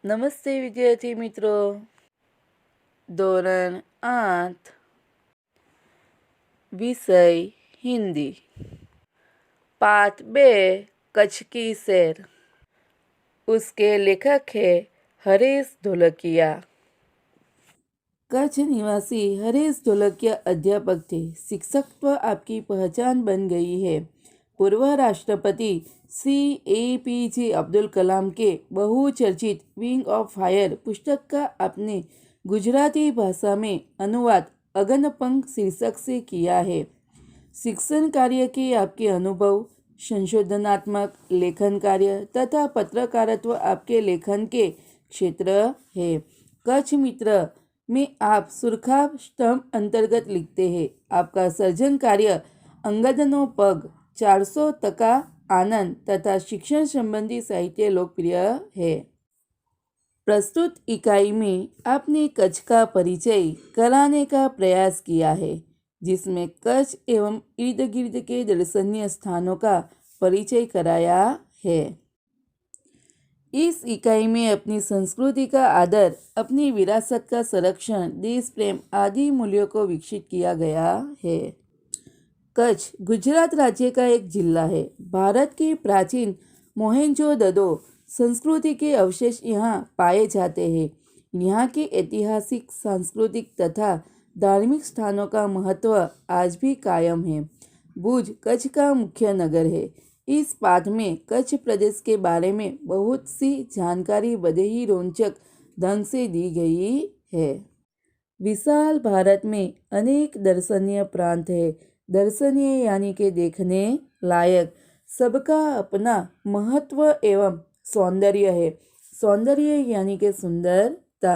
નમસ્તે વિદ્યાર્થી મિત્રો. ધોરણ 8 विषय हिंदी पाठ 2 कच्छ की सैर. उसके लेखक है हरीश ढोलकिया. कच्छ निवासी हरीश ढोलकिया अध्यापक थे. शिक्षकत्व आपकी पहचान बन गई है. पूर्व राष्ट्रपति CAPJ अब्दुल कलाम के बहुचर्चित विंग ऑफ फायर पुस्तक का आपने गुजराती भाषा में अनुवाद अगनपंख शीर्षक से किया है. शिक्षण कार्य के आपके अनुभव, संशोधनात्मक लेखन कार्य तथा पत्रकारित्व आपके लेखन के क्षेत्र है. कच्छ मित्र में आप सुरखाब स्तंभ अंतर्गत लिखते हैं. आपका सर्जन कार्य अंगदनो पग, 400% आनंद तथा शिक्षण संबंधी साहित्य लोकप्रिय है. प्रस्तुत इकाई में आपने कच्छ का परिचय कराने का प्रयास किया है, जिसमें कच्छ एवं इर्द गिर्द के दर्शनीय स्थानों का परिचय कराया है. इस इकाई में अपनी संस्कृति का आदर, अपनी विरासत का संरक्षण, देश प्रेम आदि मूल्यों को विकसित किया गया है. कच्छ गुजरात राज्य का एक जिला है. भारत की प्राचीन मोहेंजोदड़ो संस्कृति के अवशेष यहाँ पाए जाते हैं. यहाँ के ऐतिहासिक, सांस्कृतिक तथा धार्मिक स्थानों का महत्व आज भी कायम है. भुज कच्छ का मुख्य नगर है. इस पाठ में कच्छ प्रदेश के बारे में बहुत सी जानकारी बड़े ही रोचक ढंग से दी गई है. विशाल भारत में अनेक दर्शनीय प्रांत है. दर्शनीय यानी के देखने लायक. सबका अपना महत्व एवं सौंदर्य है. सौंदर्य यानी के सुंदरता.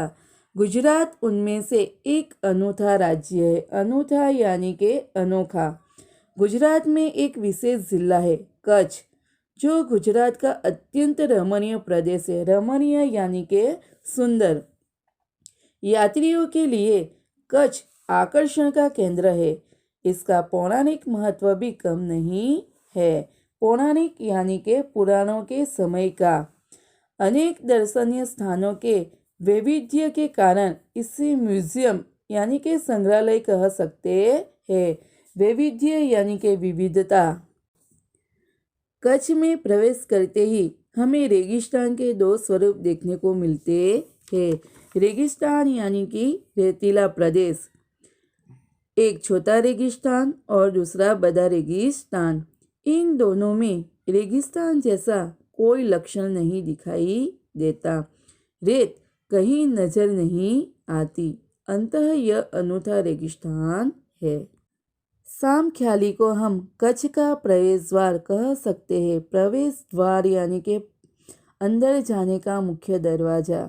गुजरात उनमें से एक अनूठा राज्य है. अनूठा यानी के अनोखा. गुजरात में एक विशेष जिला है कच्छ, जो गुजरात का अत्यंत रमणीय प्रदेश है. रमणीय यानी के सुंदर. यात्रियों के लिए कच्छ आकर्षण का केंद्र है. इसका पौराणिक महत्व भी कम नहीं है. पौराणिक यानी के पुराणों के समय का. अनेक दर्शनीय स्थानों के वैविध्य के कारण इसे म्यूजियम यानी के संग्रहालय कह सकते हैं. वैविध्य यानी के विविधता. कच्छ में प्रवेश करते ही हमें रेगिस्तान के दो स्वरूप देखने को मिलते हैं. रेगिस्तान यानी कि रेतीला प्रदेश. एक छोटा रेगिस्तान और दूसरा बड़ा रेगिस्तान. इन दोनों में रेगिस्तान जैसा कोई लक्षण नहीं दिखाई देता. रेत कहीं नजर नहीं आती. अंततः यह अनूठा रेगिस्तान है. साम ख्याली को हम कच्छ का प्रवेश द्वार कह सकते हैं. प्रवेश द्वार यानी के अंदर जाने का मुख्य दरवाजा.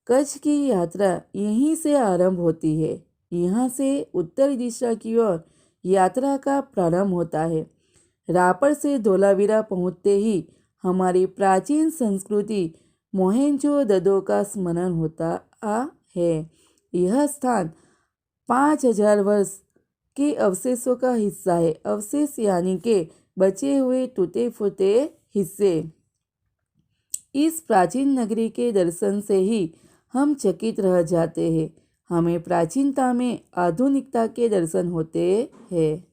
कच्छ की यात्रा यहीं से आरंभ होती है. यहाँ से उत्तर दिशा की ओर यात्रा का प्रारंभ होता है. रापड़ से धोलावीरा पहुँचते ही हमारी प्राचीन संस्कृति मोहेंजोदड़ो का स्मरण होता है. यह स्थान 5000 वर्ष के अवशेषों का हिस्सा है. अवशेष यानी के बचे हुए टूटे फूटे हिस्से. इस प्राचीन नगरी के दर्शन से ही हम चकित रह जाते हैं. हमें प्राचीनता में आधुनिकता के दर्शन होते हैं.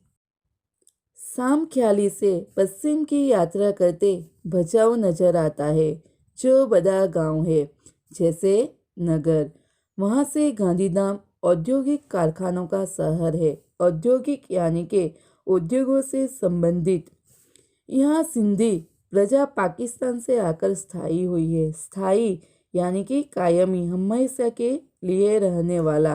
साम ख्याली से पश्चिम की यात्रा करते भचाऊ नजर आता है, जो बड़ा गांव है जैसे नगर. वहां से गांधीधाम औद्योगिक कारखानों का शहर है. औद्योगिक यानी के उद्योगों से संबंधित. यहाँ सिंधी प्रजा पाकिस्तान से आकर स्थायी हुई है. स्थायी यानी कि कायमी, हमेशा के लिए रहने वाला.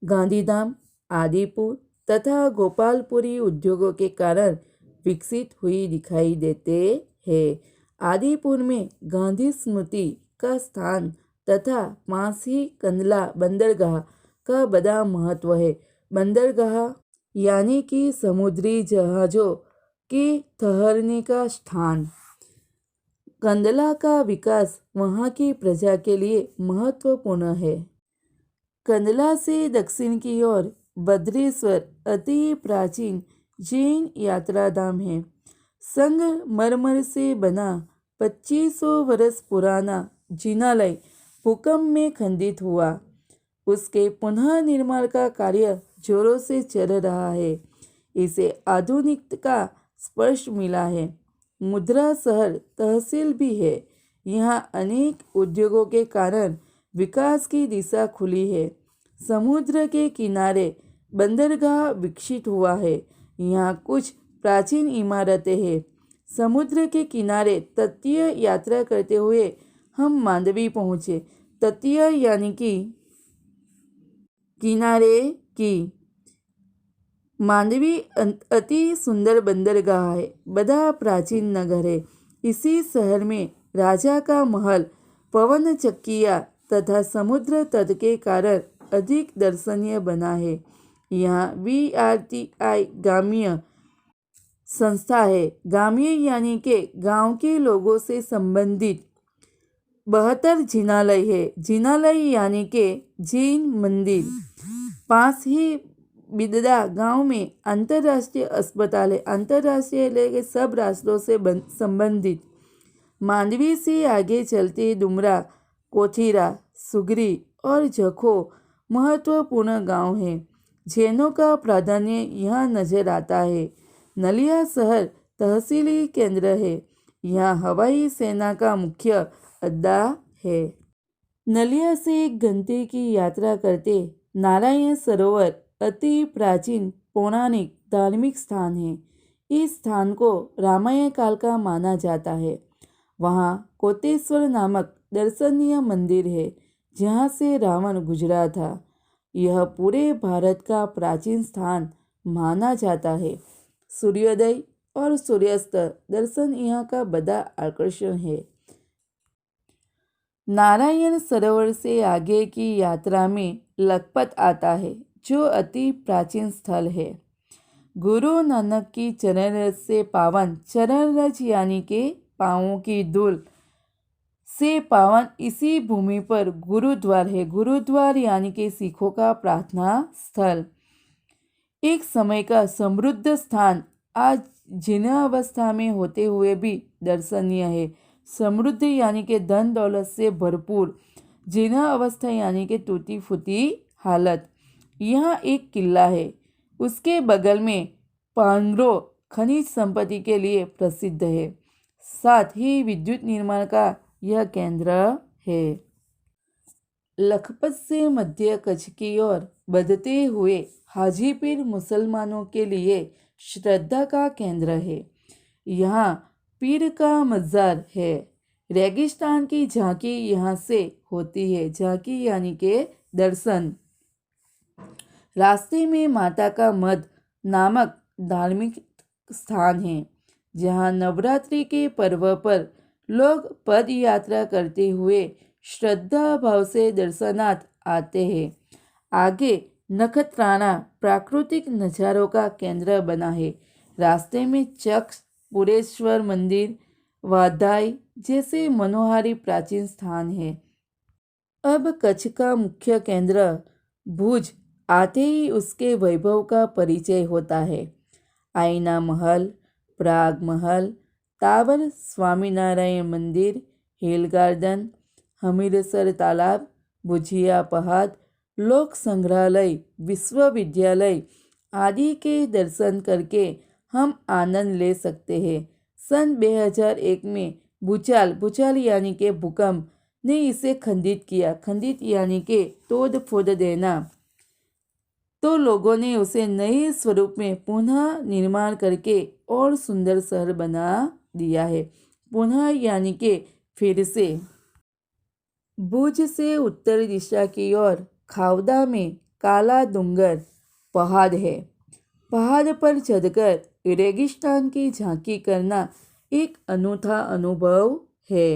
गांधीधाम, आदिपुर तथा गोपालपुरी उद्योगों के कारण विकसित हुई दिखाई देते हैं. आदिपुर में गांधी स्मृति का स्थान तथा पास ही कंडला बंदरगाह का बड़ा महत्व है. बंदरगाह यानी कि समुद्री जहाज़ों के ठहरने का स्थान. कंडला का विकास वहाँ की प्रजा के लिए महत्वपूर्ण है. कंडला से दक्षिण की ओर बद्रेश्वर अति प्राचीन जैन यात्रा धाम है. संगमरमर से बना 2500 वर्ष पुराना जिनालय भूकंप में खंडित हुआ। उसके पुनः निर्माण का कार्य जोरों से चल रहा है। इसे आधुनिकता का स्पर्श मिला है। मुद्रा शहर तहसील भी है। यहाँ अनेक उद्योगों के कारण विकास की दिशा खुली है। समुद्र के किनारे बंदरगाह विकसित हुआ है। यहाँ कुछ प्राचीन इमारतें हैं। समुद्र के किनारे तटीय यात्रा करते हुए हम मांडवी पहुँचे। तटीय यानी कि किनारे की। मांडवी अति सुंदर बंदरगाह है। बड़ा प्राचीन नगर है। इसी शहर में राजा का महल, पवन चक्कियाँ तथा समुद्र तट के कारण अधिक दर्शनीय बना है। यहाँ VRTI ग्रामीण संस्था है। ग्रामीण यानी के गांव के लोगों से संबंधित 72 जिनालय है। जिनालय यानी के जैन मंदिर। पास ही बिदड़ा गांव में अंतर्राष्ट्रीय अस्पताल है। अंतर्राष्ट्रीय लेके सब राष्ट्रों से संबंधित। मांडवी से आगे चलते डुमरा, कोठीरा, सुगरी और जखो महत्वपूर्ण गांव हैं। जैनों का प्राधान्य यहाँ नजर आता है। नलिया शहर तहसीली केंद्र है। यहाँ हवाई सेना का मुख्य अड्डा है। नलिया से 1 घंटे की यात्रा करते नारायण सरोवर अति प्राचीन पौराणिक धार्मिक स्थान है। इस स्थान को रामायण काल का माना जाता है। वहाँ कोटेश्वर नामक दर्शनीय मंदिर है जहाँ से रावण गुजरा था। यह पूरे भारत का प्राचीन स्थान माना जाता है। सूर्योदय और सूर्यास्त दर्शन यहाँ का बड़ा आकर्षण है। नारायण सरोवर से आगे की यात्रा में लखपत आता है जो अति प्राचीन स्थल है। गुरु नानक की चरण रज से पावन, चरण रज यानी के पाँवों की धूल से पावन इसी भूमि पर गुरुद्वार है। गुरुद्वार यानी कि सिखों का प्रार्थना स्थल। एक समय का समृद्ध स्थान आज जीर्ण अवस्था में होते हुए भी दर्शनीय है। समृद्ध यानी कि धन दौलत से भरपूर, जीर्ण अवस्था यानी कि टूटी फूटी हालत। यहाँ एक किला है। उसके बगल में पांग्रो खनिज संपत्ति के लिए प्रसिद्ध है। साथ ही विद्युत निर्माण का यह केंद्र है। लखपत से मध्य कच्छ की ओर बढ़ते हुए हाजीपीर मुसलमानों के लिए श्रद्धा का केंद्र है। यहाँ पीर का मज़ार है। रेगिस्तान की झांकी यहाँ से होती है। झांकी यानी के दर्शन। रास्ते में माता का मठ नामक धार्मिक स्थान है जहाँ नवरात्रि के पर्व पर लोग पद यात्रा करते हुए श्रद्धा भाव से दर्शनार्थ आते हैं। आगे नखत्राना प्राकृतिक नज़ारों का केंद्र बना है। रास्ते में चक्ष, पुरेश्वर मंदिर, वाधाई जैसे मनोहारी प्राचीन स्थान है। अब कच्छ का मुख्य केंद्र भुज आते ही उसके वैभव का परिचय होता है। आईना महल, प्राग महल, तावर स्वामीनारायण मंदिर, हिल गार्डन, हमीरसर तालाब, भुजिया पहाड़, लोक संग्रहालय, विश्वविद्यालय आदि के दर्शन करके हम आनंद ले सकते हैं। सन 2001 में भूचाल यानी के भूकंप ने इसे खंडित किया। खंडित यानी के तोड़ फोड़ देना। तो लोगों ने उसे नए स्वरूप में पुनः निर्माण करके और सुंदर शहर बना दिया है। पुनः यानी के फिर से। भुज से उत्तर दिशा की ओर खावड़ा में काला डूंगर पहाड़ है। पहाड़ पर चढ़कर रेगिस्तान की झांकी करना एक अनूठा अनुभव है।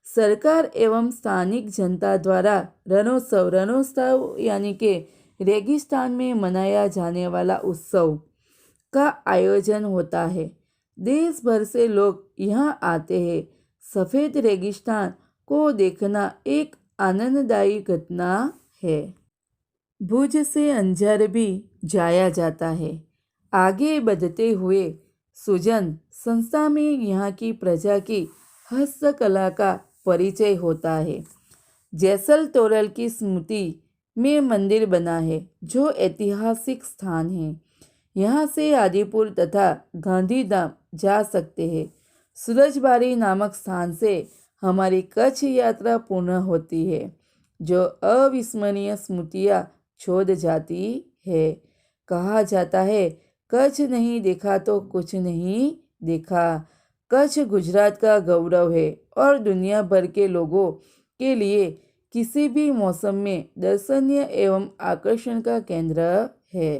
सरकार एवं स्थानिक जनता द्वारा रणोत्सव यानी के रेगिस्तान में मनाया जाने वाला उत्सव का आयोजन होता है। देश भर से लोग यहाँ आते हैं। सफ़ेद रेगिस्तान को देखना एक आनंददायी घटना है। भुज से अंजार भी जाया जाता है। आगे बढ़ते हुए सुजन संस्था में यहाँ की प्रजा की हस्तकला का परिचय होता है। जैसल तोरल की स्मृति में मंदिर बना है जो ऐतिहासिक स्थान है। यहाँ से आदिपुर तथा गांधीधाम जा सकते हैं। सूरजबारी नामक स्थान से हमारी कच्छ यात्रा पूर्ण होती है जो अविस्मरणीय स्मृतियाँ छोड़ जाती है। कहा जाता है कच्छ नहीं देखा तो कुछ नहीं देखा। कच्छ गुजरात का गौरव है और दुनिया भर के लोगों के लिए किसी भी मौसम में दर्शनीय एवं आकर्षण का केंद्र है।